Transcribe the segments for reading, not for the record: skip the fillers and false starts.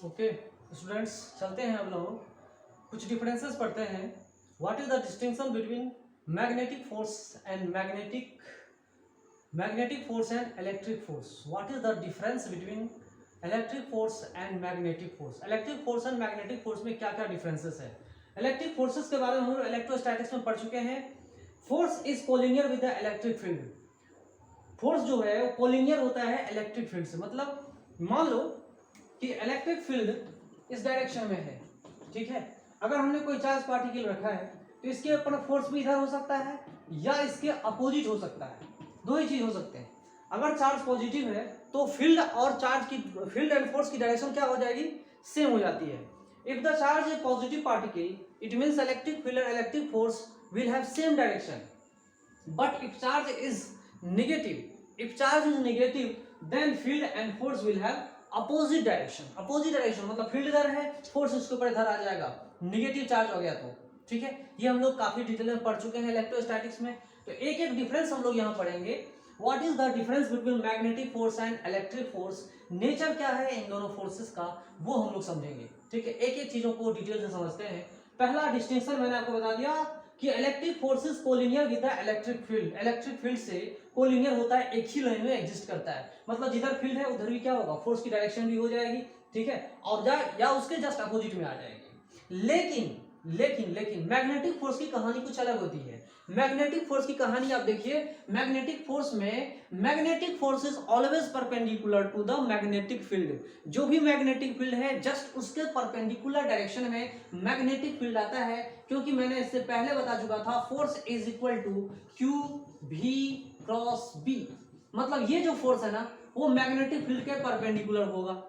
Okay students, चलते हैं हम लोग कुछ डिफरेंसेस पढ़ते हैं। What is the distinction between magnetic force and magnetic force and electric force. What is the difference between electric force and magnetic force. Electric force and magnetic force में क्या क्या डिफरेंसेस है। इलेक्ट्रिक फोर्सेस के बारे में हम electrostatics में पढ़ चुके हैं। Force is collinear with the electric field. Force जो है वो कोलिनियर होता है इलेक्ट्रिक फील्ड से। मतलब मान लो कि इलेक्ट्रिक फील्ड इस डायरेक्शन में है, ठीक है। अगर हमने कोई चार्ज पार्टिकल रखा है तो इसके ऊपर फोर्स भी इधर हो सकता है या इसके अपोजिट हो सकता है। दो ही चीज हो सकते हैं। अगर चार्ज पॉजिटिव है तो फील्ड और चार्ज की फील्ड एंड फोर्स की डायरेक्शन क्या हो जाएगी, सेम हो जाती है। If the charge is positive particle it means electric field and electric force will have same direction. But if charge is negative then field and force will have opposite direction मतलब field इधर है, force उसके ऊपर इधर आ जाएगा, negative charge हो गया तो, ठीक है। ये हम लोग काफी डिटेल में पढ़ चुके हैं इलेक्ट्रोस्टैटिक्स में। तो एक एक डिफरेंस हम लोग यहाँ पढ़ेंगे। What is the difference between magnetic force and electric force, nature क्या है इन दोनों फोर्सेस का, वो हम लोग समझेंगे, ठीक है। एक एक चीजों को डिटेल से समझते हैं। पहला डिस्टिंक्शन मैंने आपको बता दिया कि electric forces collinear with the electric field. Electric field से कोलिनियर होता है, एक ही लाइन में एग्जिस्ट करता है। मतलब जिधर फील्ड है उधर भी क्या होगा, फोर्स की डायरेक्शन भी हो जाएगी, ठीक है, और या उसके जस्ट अपोजिट में आ जाएगी। लेकिन मैग्नेटिक फोर्स की कहानी कुछ अलग होती है। मैग्नेटिक फोर्स की कहानी आप देखिए, मैग्नेटिक फोर्स में magnetic force is always perpendicular to the magnetic field. जो भी मैग्नेटिक फील्ड है जस्ट उसके परपेंडिकुलर डायरेक्शन में मैग्नेटिक फील्ड आता है। क्योंकि मैंने इससे पहले बता चुका था force is equal to q v cross B. मतलब ये जो फोर्स है ना वो मैग्नेटिक फील्ड के परपेंडिकुलर होगा।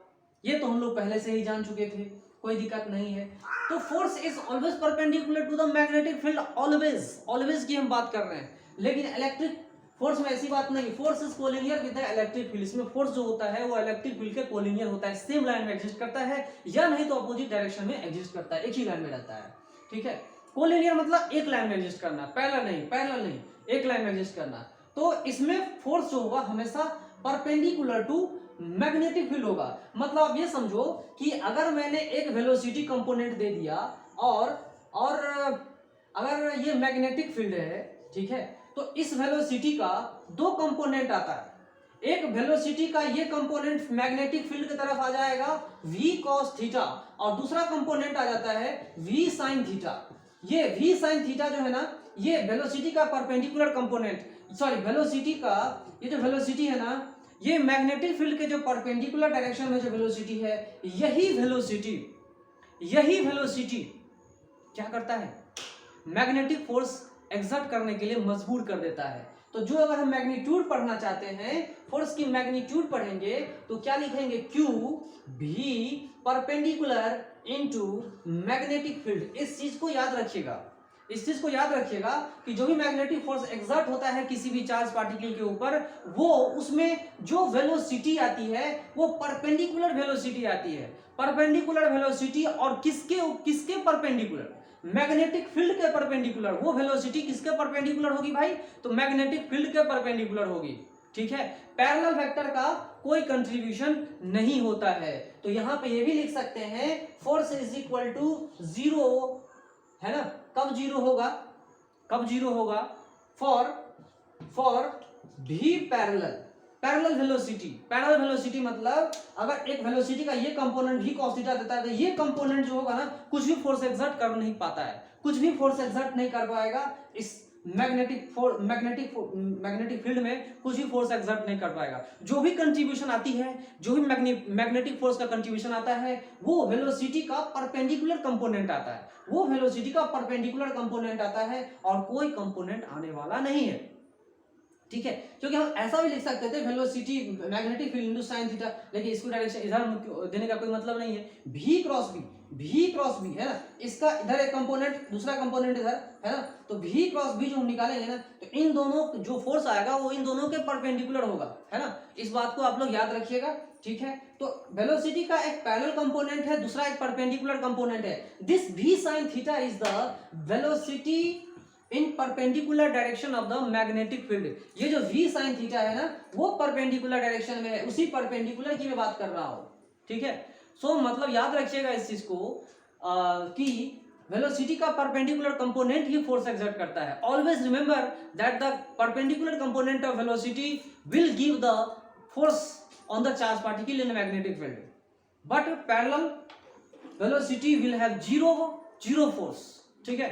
ये तो हम लोग पहले से ही जान चुके थे, कोई दिक्कत नहीं है। तो force is always perpendicular to the magnetic field, always की हम बात कर रहे हैं। लेकिन इलेक्ट्रिक फोर्स में ऐसी बात नहीं, force is collinear with the electric field. इसमें फोर्स जो होता है वो इलेक्ट्रिक फील्ड के कोलिनियर होता है, सेम लाइन में एग्जिस्ट करता है या नहीं तो अपोजिट डायरेक्शन में एग्जिस्ट करता है, एक ही लाइन में रहता है, ठीक है। कोलिनियर मतलब एक लाइन में एग्जिस्ट करना, पैरेलल नहीं, एक लाइन में एग्जिस्ट करना। तो इसमें फोर्स जो होगा हमेशा परपेंडिकुलर टू मैग्नेटिक फील्ड होगा। मतलब आप ये समझो कि अगर मैंने एक वेलोसिटी कंपोनेंट दे दिया और अगर ये मैग्नेटिक फील्ड है, ठीक है, तो इस वेलोसिटी का दो कंपोनेंट आता है। एक वेलोसिटी का ये कंपोनेंट मैग्नेटिक फील्ड की तरफ आ जाएगा v cos थीटा, और दूसरा कंपोनेंट आ जाता है v sin थीटा। ये v sin थीटा जो है ना, ये वेलोसिटी का परपेंडिकुलर कंपोनेंट, सॉरी वेलोसिटी का ये जो वेलोसिटी है ना, ये मैग्नेटिक फील्ड के जो परपेंडिकुलर डायरेक्शन में जो वेलोसिटी है, यही वेलोसिटी क्या करता है, मैग्नेटिक फोर्स एक्सर्ट करने के लिए मजबूर कर देता है। तो जो अगर हम मैग्नीट्यूड पढ़ना चाहते हैं, फोर्स की मैग्नीट्यूड पढ़ेंगे तो क्या लिखेंगे, क्यू भी परपेंडिकुलर इनटू मैग्नेटिक फील्ड। इस चीज को याद रखिएगा कि जो भी मैग्नेटिक फोर्स एक्सर्ट होता है किसी भी चार्ज पार्टिकल के ऊपर, वो उसमें जो वेलोसिटी आती है वो परपेंडिकुलर वेलोसिटी आती है। परपेंडिकुलर वेलोसिटी और किसके परपेंडिकुलर, मैग्नेटिक फील्ड के परपेंडिकुलर। वो वेलोसिटी किसके परपेंडिकुलर होगी भाई, तो मैग्नेटिक फील्ड के परपेंडिकुलर होगी, ठीक है। पैरेलल वेक्टर का कोई कंट्रीब्यूशन नहीं होता है। तो यहां पे ये भी लिख सकते हैं force is equal to zero, है ना। कब जीरो होगा, फॉर भी पैरेलल वेलोसिटी मतलब अगर एक वेलोसिटी का ये कंपोनेंट भी cos थीटा देता है तो ये कंपोनेंट जो होगा ना कुछ भी फोर्स एक्सर्ट कर नहीं पाता है, कुछ भी फोर्स एक्सर्ट नहीं कर पाएगा। इस मैग्नेटिक फील्ड में कुछ भी फोर्स एक्सर्ट नहीं कर पाएगा। जो भी कंट्रीब्यूशन आती है, जो भी मैग्नेटिक फोर्स का कंट्रीब्यूशन आता है वो वेलोसिटी का परपेंडिकुलर कंपोनेंट आता है, और कोई कंपोनेंट आने वाला नहीं है, ठीक है। क्योंकि हम ऐसा भी लिख सकते थे velocity magnetic field into sin theta, लेकिन इसको डायरेक्शन इधर देने का कोई मतलब नहीं है। v क्रॉस b है ना, इसका इधर एक कंपोनेंट दूसरा कंपोनेंट इधर है ना, तो v क्रॉस b जो हम निकालेंगे ना तो इन दोनों जो फोर्स आएगा वो इन दोनों के परपेंडिकुलर होगा, है ना। इस बात को आप लोग याद रखिएगा, ठीक है। तो वेलोसिटी का एक पैरेलल कंपोनेंट है, दूसरा एक परपेंडिकुलर कंपोनेंट है। This v sin theta is the velocity in perpendicular direction of the magnetic field. ये जो v sin थीटा है ना वो परपेंडिकुलर डायरेक्शन में है, उसी परपेंडिकुलर की मैं बात कर रहा हूं, ठीक है। सो मतलब याद रखिएगा इस चीज को कि वेलोसिटी का परपेंडिकुलर कंपोनेंट ही फोर्स एक्सर्ट करता है. Always remember that the perpendicular component of velocity will give the force on the charge particle in magnetic field, but parallel velocity will have zero force. ठीक है,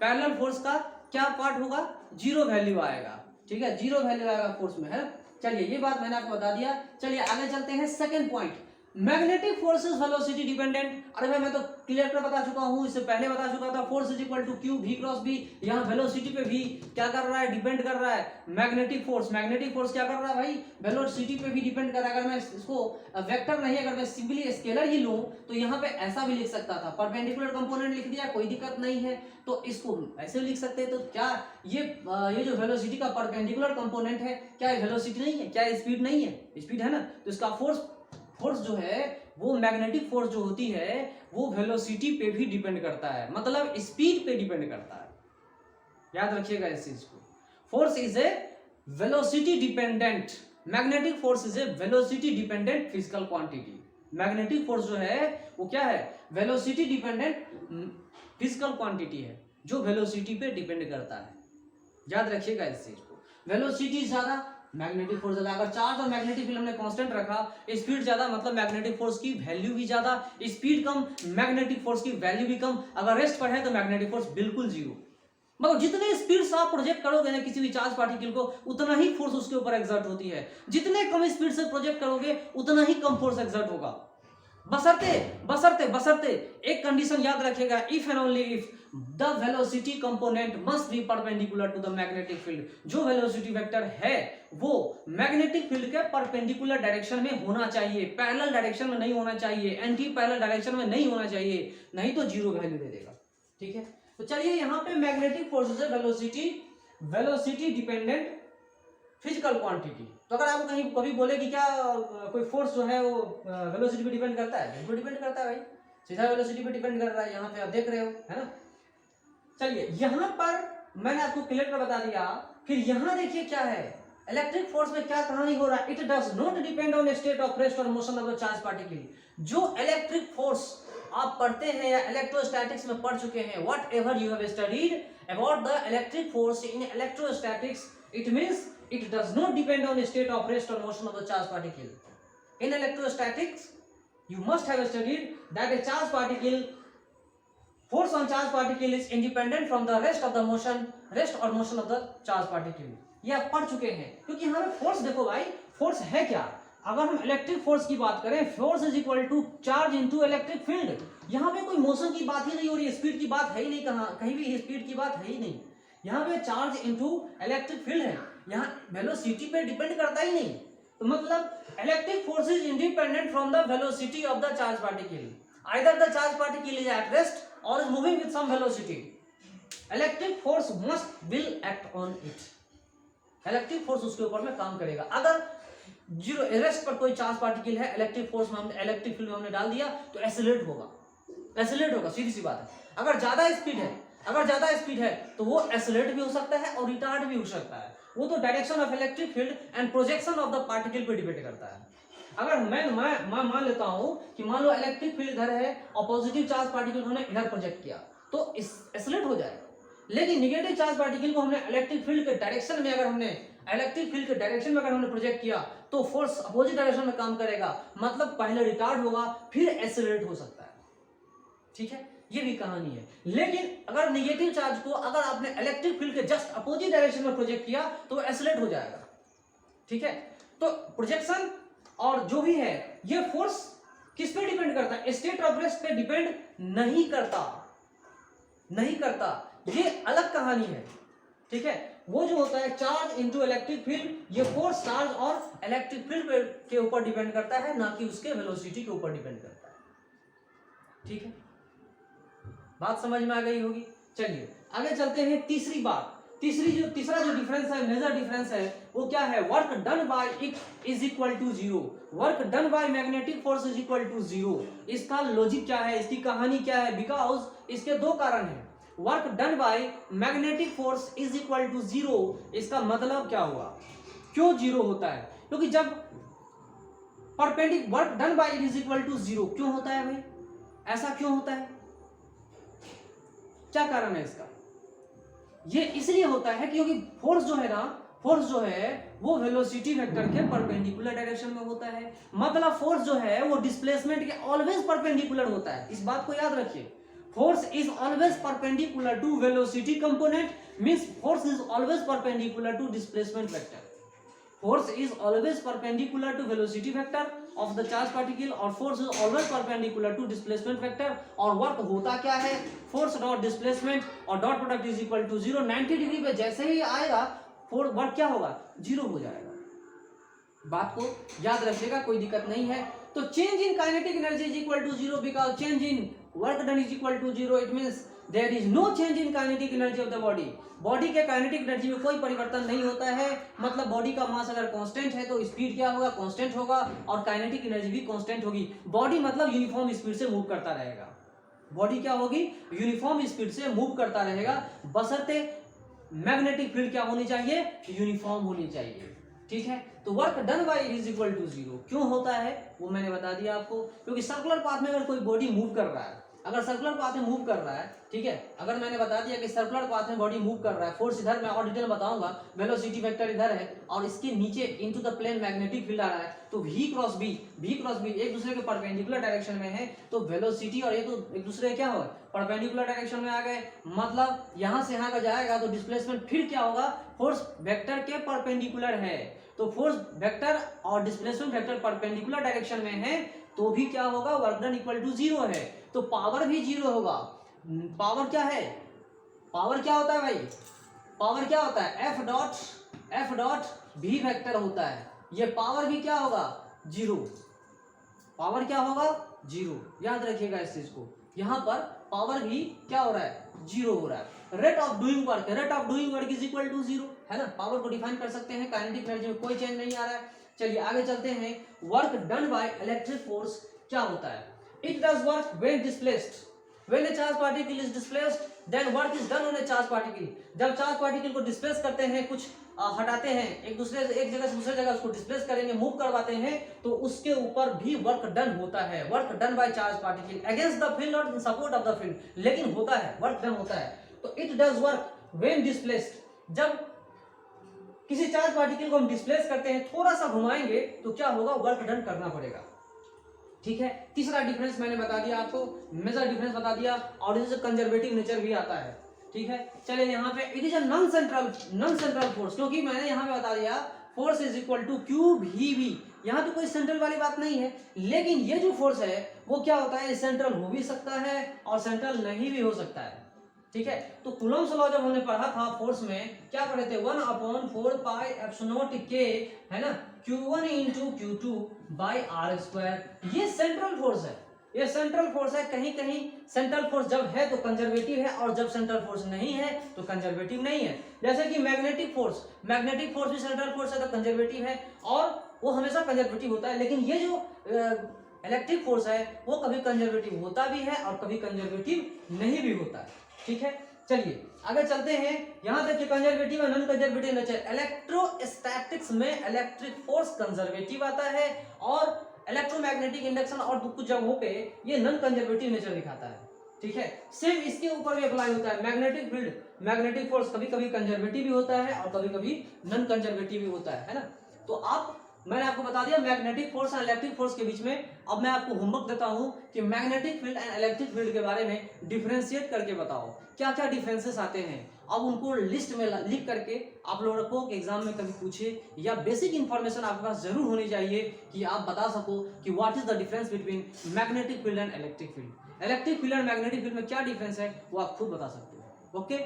parallel force का क्या part होगा, zero value आएगा. ठीक है, zero value आएगा force में, है. चलिए ये बात मैंने आपको बता दिया. चलिए आगे चलते हैं. Second point, magnetic force is velocity dependent. अरे भाई मैं तो क्लियर कर बता चुका हूं, इससे पहले बता चुका था. Force is equal to q v cross B. यहाँ वेलोसिटी पे भी क्या कर रहा है, डिपेंड कर रहा है मैग्नेटिक फोर्स. मैग्नेटिक फोर्स क्या कर रहा है भाई, वेलोसिटी पे भी डिपेंड कर रहा है. अगर मैं इसको वेक्टर नहीं, अगर मैं सिंपली स्केलर ही लूं तो यहाँ पे ऐसा भी लिख सकता था, परपेंडिकुलर कंपोनेंट लिख दिया, कोई दिक्कत नहीं है. तो इसको ऐसे लिख सकते हैं. तो क्या ये जो वेलोसिटी का परपेंडिकुलर कंपोनेंट है, क्या ये वेलोसिटी नहीं है, क्या स्पीड नहीं है, स्पीड है ना. तो इसका फोर्स जो है वो मैग्नेटिक फोर्स जो होती है वो वेलोसिटी पे भी डिपेंड करता है, मतलब स्पीड पे डिपेंड करता है. याद रखिएगा इस चीज को. Force is a velocity dependent, magnetic force is a velocity dependent physical quantity. Magnetic force जो है वो क्या है, वेलोसिटी डिपेंडेंट फिजिकल क्वांटिटी है जो वेलोसिटी पे डिपेंड करता है. याद रखिएगा इस चीज को. वेलोसिटी ज्यादा, मैग्नेटिक फोर्स ज्यादा. अगर चार्ज और मैग्नेटिक फील्ड हमने कांस्टेंट रखा, स्पीड ज्यादा मतलब मैग्नेटिक फोर्स की वैल्यू भी ज्यादा, स्पीड कम मैग्नेटिक फोर्स की वैल्यू भी कम. अगर रेस्ट पर है तो मैग्नेटिक फोर्स बिल्कुल जीरो. मतलब जितने स्पीड से आप प्रोजेक्ट करोगे ना किसी भी चार्ज पार्टिकल को, उतना ही फोर्स उसके ऊपर एक्सर्ट होती है. जितने कम स्पीड से प्रोजेक्ट करोगे उतना ही कम फोर्स एक्सर्ट होगा. बशर्ते एक कंडीशन याद रखिएगा, if and only if the velocity component must be perpendicular to the magnetic field. जो वेलोसिटी वेक्टर है वो मैग्नेटिक फील्ड के परपेंडिकुलर डायरेक्शन में होना चाहिए, पैरेलल डायरेक्शन में नहीं होना चाहिए, एंटी पैरेलल डायरेक्शन में नहीं होना चाहिए, नहीं तो जीरो वैल्यू दे देगा. ठीक है, तो चलिए यहाँ पे मैग्नेटिक फोर्स है वेलोसिटी डिपेंडेंट फिजिकल क्वांटिटी. तो अगर आपको कहीं कभी बोले कि क्या कोई फोर्स जो है वो वेलोसिटी पे डिपेंड करता है, बिल्कुल डिपेंड करता है भाई, सीधा वेलोसिटी पे डिपेंड कर रहा है. यहाँ पे आप देख रहे हो, है ना. चलिए यहाँ पर मैंने आपको क्लियर कर बता दिया. फिर यहाँ देखिए क्या है, इलेक्ट्रिक फोर्स में क्या कहानी हो रहा है. It does not depend on state of rest और motion of the charge particle. जो इलेक्ट्रिक फोर्स आप पढ़ते हैं या इलेक्ट्रोस्टैटिक्स में पढ़ चुके हैं, whatever you have studied about the electric force in electrostatics, it means it does not depend on state of rest or motion of the charge particle. In electrostatics you must have studied that a charge particle, force on charge particle is independent from the rest or motion of the charge particle. ये आप पढ़ चुके हैं. क्योंकि यहाँ पे force देखो भाई, फोर्स है क्या, अगर हम इलेक्ट्रिक फोर्स की बात करें, force is equal to charge into electric field. यहाँ पे कोई मोशन की बात ही नहीं हो रही, स्पीड की बात है ही नहीं, कहीं भी स्पीड की बात है ही नहीं. यहाँ पे चार्ज इनटू इलेक्ट्रिक फील्ड है, यहाँ वेलोसिटी पे डिपेंड करता ही नहीं. तो मतलब electric force is independent from the velocity of the charge particle. Either the charge particle is at rest और is moving with some velocity, electric force must will act on it. Electric force उसके ऊपर में काम करेगा. अगर zero rest पर कोई charge particle है, इलेक्ट्रिक फोर्स में हमने इलेक्ट्रिक फील्ड में हमने डाल दिया तो एक्सेलरेट होगा, सीधी सी बात है. अगर ज्यादा स्पीड है तो वो एक्सेलरेट भी हो सकता है और रिटार्ड भी हो सकता है. वो तो direction of electric field and projection of the particle पे डिपेंड करता है. अगर मैं मान लेता हूं कि मान लो इलेक्ट्रिक फील्ड इधर है और पॉजिटिव चार्ज पार्टिकल को हमने इधर प्रोजेक्ट किया तो एक्सेलरेट हो जाएगा. लेकिन नेगेटिव चार्ज पार्टिकल को हमने इलेक्ट्रिक फील्ड के डायरेक्शन में अगर हमने प्रोजेक्ट किया तो फोर्स अपोजिट डायरेक्शन में काम करेगा, मतलब पहले रिटार्ड होगा फिर एक्सेलरेट हो सकता है. ठीक है, ये भी कहानी है. लेकिन अगर नेगेटिव चार्ज को अगर आपने इलेक्ट्रिक फील्ड के जस्ट अपोजिट डायरेक्शन में प्रोजेक्ट किया तो एक्सेलरेट हो जाएगा. ठीक है, तो प्रोजेक्शन और जो भी है ये फोर्स किस पे डिपेंड करता है, स्टेट ऑफ रेस्ट पे डिपेंड नहीं करता. ये अलग कहानी है. ठीक है, वो जो होता है चार्ज इनटू इलेक्ट्रिक फील्ड, ये फोर्स चार्ज और इलेक्ट्रिक फील्ड के ऊपर डिपेंड करता है, ना कि उसके वेलोसिटी के ऊपर डिपेंड करता है. ठीक है, बात समझ में आ गई होगी. चलिए आगे चलते हैं. तीसरा जो डिफरेंस है, मेजर डिफरेंस है, वो क्या है, work done by it is equal to zero. Work done by magnetic force is equal to zero. इसका लॉजिक क्या है, इसकी कहानी क्या है, बिकॉज इसके दो कारण हैं. Work done by magnetic force is equal to zero, इसका मतलब क्या हुआ, क्यों जीरो होता है, क्योंकि जब perpendicular work done by it is equal to zero. क्यों होता है भाई, ऐसा क्यों होता है, क्या कारण है इसका? ये इसलिए होता है क्योंकि फोर्स जो है ना, फोर्स जो है वो वेलोसिटी वेक्टर के परपेंडिकुलर डायरेक्शन में होता है। मतलब फोर्स जो है वो डिस्प्लेसमेंट के ऑलवेज परपेंडिकुलर होता है, इस बात को याद रखिए। Force is always perpendicular to velocity component, means force is always perpendicular to displacement vector. Force is always perpendicular to velocity vector of the charge particle और force is always perpendicular to displacement vector। और work होता क्या है, force dot displacement और dot product is equal to zero. 90 degree पे जैसे ही आएगा force work क्या होगा, जीरो हो जाएगा। बात को याद रखिएगा, कोई दिक्कत नहीं है। तो change in kinetic energy is equal to zero because change in work done is equal to zero. It means there is no change in kinetic energy of the body. Body के काइनेटिक एनर्जी में कोई परिवर्तन नहीं होता है। मतलब body का मास अगर कांस्टेंट है तो स्पीड क्या होगा, कांस्टेंट होगा और काइनेटिक एनर्जी भी कांस्टेंट होगी। बॉडी मतलब यूनिफॉर्म स्पीड से मूव करता रहेगा। बॉडी क्या होगी, यूनिफॉर्म स्पीड से मूव करता रहेगा, बशर्ते मैग्नेटिक फील्ड क्या होनी चाहिए, यूनिफॉर्म होनी चाहिए। ठीक है, तो work done by is equal to zero. क्यों होता है वो मैंने बता दिया आपको, क्योंकि सर्कुलर पाथ में अगर कोई बॉडी मूव कर रहा है, अगर सर्कुलर पाथ में मूव कर रहा है, ठीक है, अगर मैंने बता दिया कि सर्कुलर पाथ में बॉडी मूव कर रहा है, फोर्स इधर मैं और डिटेल बताऊंगा, वेलोसिटी वेक्टर इधर है और इसके नीचे into the plane magnetic field आ रहा है, तो v क्रॉस b एक दूसरे के परपेंडिकुलर डायरेक्शन में है, तो वेलोसिटी और ये तो एक दूसरे क्या होगा, परपेंडिकुलर डायरेक्शन में आ गए। मतलब यहां से यहां का जाएगा तो डिस्प्लेसमेंट फिर क्या होगा, फोर्स वेक्टर के परपेंडिकुलर है। तो फोर्स वेक्टर और डिस्प्लेसमेंट वेक्टर परपेंडिकुलर डायरेक्शन में है तो भी क्या होगा, work done equal to zero है, तो पावर भी जीरो होगा। पावर क्या है, पावर क्या होता है भाई, पावर क्या होता है, एफ डॉट भी वेक्टर होता है, ये पावर भी क्या होगा, जीरो। पावर क्या होगा, जीरो, याद रखिएगा इस चीज को। यहां पर पावर भी क्या हो रहा है, जीरो हो रहा है। Rate of doing work is equal to zero, है ना। पावर को डिफाइन कर सकते हैं, काइनेटिक एनर्जी में कोई चेंज नहीं आ रहा है। चलिए आगे चलते हैं। Work done by electric force क्या होता है, it does work when displaced, when a charge particle is displaced then work is done on a charge particle. जब चार्ज पार्टिकल को डिस्प्लेस करते हैं, कुछ हटाते हैं, एक दूसरे से एक जगह से दूसरे जगह उसको डिस्प्लेस करेंगे, मूव करवाते हैं, तो उसके ऊपर भी वर्क डन होता है। Work done by charge particle against the field और in support of the field, लेकिन होता है, वर्क डन होता है। तो it does work when displaced, जब किसी चार्ज पार्टिकल को हम डिस्प्लेस करते हैं, थोड़ा सा घुमाएंगे तो क्या होगा, वर्क डन करना पड़ेगा। ठीक है, तीसरा डिफरेंस मैंने बता दिया आपको, मेजर डिफरेंस बता दिया, और इससे कंजर्वेटिव नेचर भी आता है। ठीक है, चलिए यहाँ पे it is a non central force, क्योंकि मैंने यहाँ पे बता दिया force is equal to q v. यहाँ तो कोई सेंट्रल वाली बात नहीं है, लेकिन ये जो फोर्स है वो क्या होता है, सेंट्रल हो भी सकता है और सेंट्रल नहीं भी हो सकता है। ठीक है, तो कूलम्ब्स लॉ जब हमने पढ़ा था फोर्स में, क्या पढ़े थे, 1/4 पाई एप्सिलॉन के, है ना, Q1 into Q2 by r square. ये सेंट्रल फोर्स है, ये सेंट्रल फोर्स है। कहीं कहीं सेंट्रल फोर्स जब है तो कंजर्वेटिव है और जब सेंट्रल फोर्स नहीं है तो कंजर्वेटिव नहीं है। जैसे कि मैग्नेटिक फोर्स भी सेंट्रल फोर्स है तो कंजर्वेटिव है और वो हमेशा कंजर्वेटिव होता है। लेकिन ये जो इलेक्ट्रिक फोर्स है वो कभी कंजर्वेटिव होता भी है और कभी कंजर्वेटिव नहीं भी होता है। ठीक है, चलिए आगे चलते हैं। यहां तक कि कंजर्वेटिव और नॉन कंजर्वेटिव नेचर, इलेक्ट्रोस्टैटिक्स में इलेक्ट्रिक फोर्स कंजर्वेटिव आता है और इलेक्ट्रोमैग्नेटिक इंडक्शन और कुछ जगहों पे ये नॉन कंजर्वेटिव नेचर दिखाता है। ठीक है, सेम इसके ऊपर भी अप्लाई होता है। मैग्नेटिक फील्ड, मैग्नेटिक फोर्स कभी कभी कंजर्वेटिव भी होता है और कभी कभी नॉन कंजर्वेटिव भी होता है ना। तो आप, मैंने आपको बता दिया मैग्नेटिक फोर्स और इलेक्ट्रिक फोर्स के बीच में। अब मैं आपको होमवर्क देता हूं कि magnetic field and electric field के बारे में डिफरेंशिएट करके बताओ, क्या क्या डिफरेंसेस आते हैं। अब उनको लिस्ट में लिख करके आप लोगों को एग्जाम में कभी पूछे, या बेसिक इंफॉर्मेशन आपके पास जरूर होनी चाहिए कि आप बता सको कि what is the difference between magnetic field and electric field. Electric field and magnetic field में क्या डिफरेंस है वो आप खुद बता सकते हो। ओके।